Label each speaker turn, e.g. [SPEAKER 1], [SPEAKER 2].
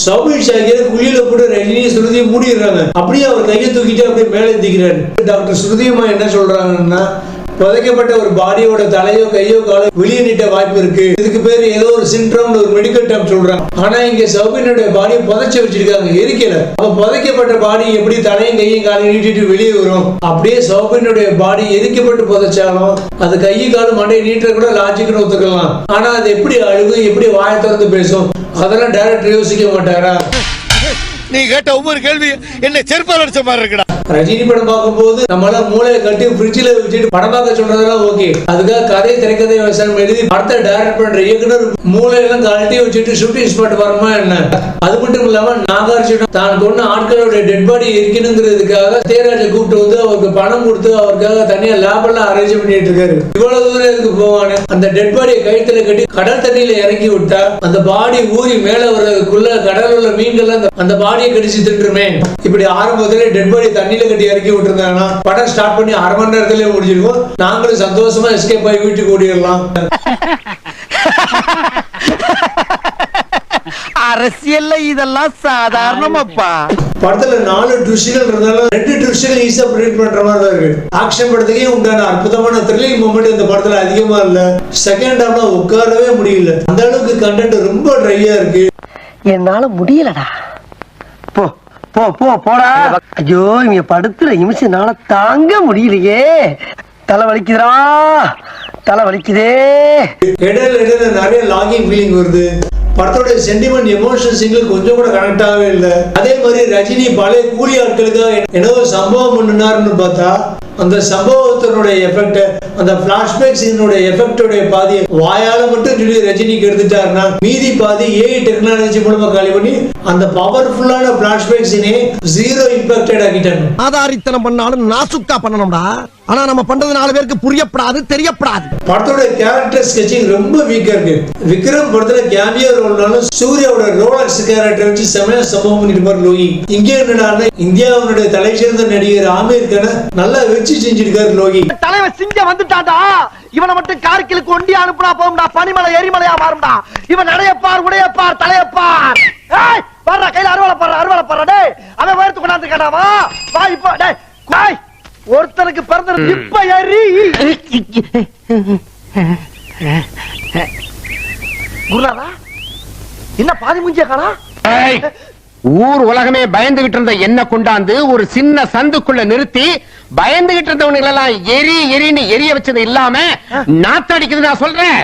[SPEAKER 1] சௌபின் ஷாகிர் குழியில போட்டு ரஜினி ஸ்ருதியை மூடிடுறாங்க. அப்படியே அவர் கையை தூக்கிட்டு அப்படியே மேலே தூக்கிறாரு. டாக்டர் ஸ்ருதியம்மா என்ன சொல்றாங்கன்னா, புதைக்கப்பட்ட ஒரு பாடியோட தலையோ கையோ காலோ வெளியே நீட்ட வாய்ப்பு இருக்கு. இதுக்கு பேர் ஏதோ ஒரு சிண்ட்ரோம்னு ஒரு மெடிக்கல் டேர்ம் சொல்றாங்க. ஆனா இங்க சௌபினுடைய பாடியை புதைச்சு வச்சிருக்காங்க, எரிக்கல. அப்ப புதைக்கப்பட்ட பாடி எப்படி தலையும் கையும் காலையும் நீட்டிட்டு வெளியே வரும்? அப்படியே சௌபினுடைய பாடி எரிக்கப்பட்டு புதைச்சாலும் அது கையை காலும் மண்டையை நீட்ட கூட லாஜிக்னு ஒத்துக்கலாம். ஆனா அது எப்படி அழுகும், எப்படி வாயை திறந்து பேசும், அதெல்லாம் டைரக்டர் யோசிக்க மாட்டாரா?
[SPEAKER 2] நீ கேட்ட ஒவ்வொரு கேள்வி என்ன செருப்பால் அடிச்ச மாதிரி இருக்குடா.
[SPEAKER 1] ரஜினி படம் பார்க்கும்போது நம்மளால மூளையை கட்டி ஃப்ரிட்ஜில் வச்சுட்டு படம் பார்க்க சொல்றதெல்லாம் ஓகே. அதுக்காக கதை திரைக்கதை விவசாயம் எழுதி படத்தை டைரக்ட் பண்ற இயக்குனர் மூளையெல்லாம் கழட்டி வச்சுட்டு ஷூட்டிங் ஸ்பாட் வரமா என்ன? அது மட்டும் இல்லாம நாகார்ஜுனா தான் கொண்ட ஆட்களோட டெட் பாடி எரிக்கணுங்கிறதுக்காக தேராஜை கூப்பிட்டு வந்து அவருக்கு பணம் கொடுத்து அவருக்காக தனியா லேப் எல்லாம் அரேஞ்ச் பண்ணிட்டு இருக்காரு. இவ்வளவு தூரம் இதுக்கு போவானு அந்த டெட் பாடியை கழுத்துல கட்டி கடல் தண்ணியில இறக்கி விட்டா அந்த பாடி ஊறி மேல வர்றதுக்குள்ள கடல் உள்ள மீன்கள் அந்த பாடியை கடிச்சு தின்றுமே. இப்படி ஆரம்பத்திலே டெட் பாடி தண்ணியில கட்டி இறக்கி விட்டுருந்தாங்கன்னா படம் ஸ்டார்ட் பண்ணி 1/2 மணி நேரத்திலே முடிஞ்சிருக்கும். நாங்களும் சந்தோஷமா எஸ்கேப் ஆகி வீட்டுக்கு ஓடிடலாம்.
[SPEAKER 3] அரசியல்ல இதெல்லாம் சாதாரணமாப்பா.
[SPEAKER 1] படத்துல 4 ட்விஸ்ட்கள் இருந்தாலும் 2 ட்விஸ்ட்கள் ஈஸியா ப்ரெடிக்ட் பண்ற மாதிரி தான் இருக்கு. ஆக்ஷன் படத்துக்கே உண்டான அற்புதமான த்ரில்லிங் மொமெண்ட் இந்த படத்துல அதிகமா இல்ல. செகண்ட் ஹாஃப்ல உட்காரவே முடியல. அந்த அளவுக்கு கண்டென்ட் ரொம்ப ட்ரையா இருக்கு.
[SPEAKER 3] என்னால முடியலடா. போ போ போ போடா. ஐயோ இங்க படுத்துற நிமிஷம்னால தாங்க முடியலையே. தலை வலிக்குதுடா, தலை வலிக்குதே.
[SPEAKER 1] இடையில நிறைய லாகிங் ஃபீலிங் வருது. படத்தோட சென்டிமெண்ட் எமோஷன் சிங்கிள் கொஞ்சம் கூட கனெக்ட் ஆகவே இல்லை. அதே மாதிரி ரஜினி பழைய கூலி ஆட்களுக்காக என்னவோ சம்பவம் பண்ணினாருன்னு பார்த்தா அந்த சம்பவத்தினுடைய எஃபெக்ட், அந்த பிளாஷ்பேக் சீனுடைய எஃபெக்டோட பாதி வாயால மட்டும் சொல்லி ரஜினிக்கு எடுத்துட்டாருன்னா மீதி பாதி ஏஐ டெக்னாலஜி மூலமா காலி பண்ணி அந்த பவர்ஃபுல்லான பிளாஷ்பேக் சீனே ஜீரோ இம்பாக்டட் ஆகிட்டாங்க.
[SPEAKER 3] ஆதாரித்தனம் பண்ணாலும் நாசுக்கா பண்ணணும்டா. ஆனா நம்ம பண்றது 4 பேருக்கு புரியப்படாது, தெரியப்படாது.
[SPEAKER 1] படத்தோட கேரக்டர் ஸ்கெட்சிங் ரொம்ப வீக்கா இருக்கு. விக்ரம் படத்துல கேமியோ ரோல்னாலும் சூர்யாவோட ரோலக்ஸ் கேரக்டர் வச்சு செமையா சம்பவம் பண்ணிட்டு பாரு லோகி. இங்கே என்னடா இந்தியாவுடைய தலை சேர்ந்த நடிகர் ஆமீர் கான நல்லா வச்சு செஞ்சிருக்காரு லோகி.
[SPEAKER 3] தலைவர் சிங்க வந்துட்டாடா. இவனை மட்டும் கார்கிலுக்கு ஒண்டி அனுப்புனா போகும்டா, பனிமலை எரிமலையா மாறும்டா. இவன் நடையப்பார், உடையப்பார், தலையப்பார். ஏய் பாறா, கையில அருவாளை பாறா. டேய் அவன் வயித்து கொண்டாந்து கேட்டாவா? வா இப்போ. டேய் கோய் ஒருத்தனுக்கு பிறந்தது இப்ப ஏறி குருநாதா என்ன பாதி மூஞ்சிய காணா?
[SPEAKER 4] ஊர் உலகமே பயந்துகிட்டு இருந்த என்ன கொண்டாந்து ஒரு சின்ன சந்துக்குள்ள நிறுத்தி பயந்துகிட்டு இருந்தவனுங்களெல்லாம் எரி எரின்னு எரிய வச்சது இல்லாம நாத்தடிக்குது நான் சொல்றேன்.